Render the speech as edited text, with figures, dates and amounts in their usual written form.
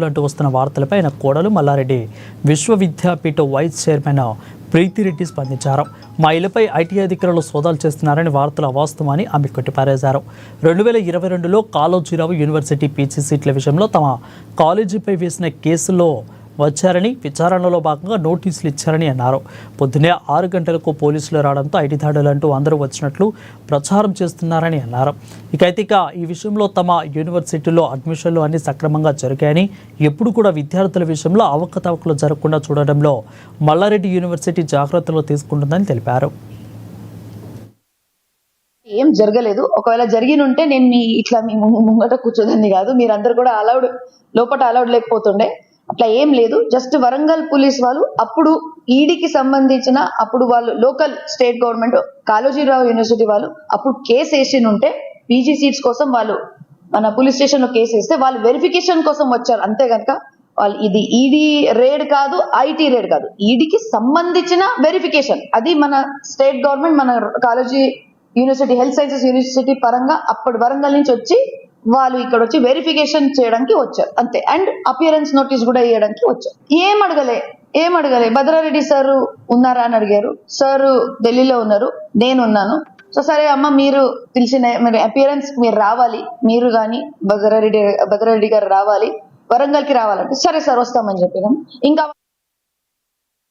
అంటూ వస్తున్న వార్తలపై ఆయన కోడలు మల్లారెడ్డి విశ్వవిద్యాపీఠ వైస్ చైర్మన్ ప్రీతిరెడ్డి స్పందించారు. మా ఇళ్లపై ఐటీ అధికారులు సోదాలు చేస్తున్నారని వార్తలు అవాస్తవమని ఆమె కొట్టిపారేశారు. 2022లో కాళోజీరావు యూనివర్సిటీ పీజీ సీట్ల విషయంలో తమ కాలేజీపై వేసిన కేసులో వచ్చారని, విచారణలో భాగంగా నోటీసులు ఇచ్చారని అన్నారు. పొద్దున్నే 6 గంటలకు పోలీసులు రావడంతో ఐటీ దాడులంటూ అందరూ వచ్చినట్లు ప్రచారం చేస్తున్నారని అన్నారు. ఇక ఈ విషయంలో తమ యూనివర్సిటీలో అడ్మిషన్లు అన్ని సక్రమంగా జరిగాయని, ఎప్పుడు కూడా విద్యార్థుల విషయంలో అవకతవకలు జరగకుండా చూడడంలో మల్లారెడ్డి యూనివర్సిటీ జాగ్రత్తలు తీసుకుంటుందని తెలిపారు. ఏం జరగలేదు. ఒకవేళ జరిగినుంటే నేను మీ ముంగట కూర్చోదండి కాదు. మీరందరూ కూడా లోపల అలౌడ్ లేకపోతుండే. అట్లా ఏం లేదు. జస్ట్ వరంగల్ పోలీస్ వాళ్ళు అప్పుడు ఈడీకి సంబంధించిన అప్పుడు వాళ్ళు local state government Kaloji Rao university వాళ్ళు అప్పుడు కేసు వేసి ఉంటే పీజీ సీట్స్ కోసం వాళ్ళు మన పోలీస్ స్టేషన్ లో కేసు వేస్తే వాళ్ళు వెరిఫికేషన్ కోసం వచ్చారు. అంతే కనుక వాళ్ళు ఇది ఈడీ రేడ్ కాదు, ఐటీ రేడ్ కాదు, ఈడీకి సంబంధించిన వెరిఫికేషన్. అది మన స్టేట్ గవర్నమెంట్ మన Kaloji university health sciences university పరంగా అప్పుడు వరంగల్ నుంచి వచ్చి వాళ్ళు ఇక్కడ వచ్చి వెరిఫికేషన్ చేయడానికి వచ్చారు అంతే. అండ్ అపియరెన్స్ నోటీస్ కూడా ఇవ్వడానికి వచ్చారు. ఏం అడగలే. భద్రారెడ్డి సార్ ఉన్నారా అని అడిగారు. సార్ ఢిల్లీలో ఉన్నారు, నేను ఉన్నాను. సో సరే అమ్మ మీరు పిలిచిన అపియరెన్స్ మీరు రావాలి, మీరు కానీ భద్రారెడ్డి గారు రావాలి, వరంగల్కి రావాలంటే సరే సార్ వస్తామని చెప్పినాం. ఇంకా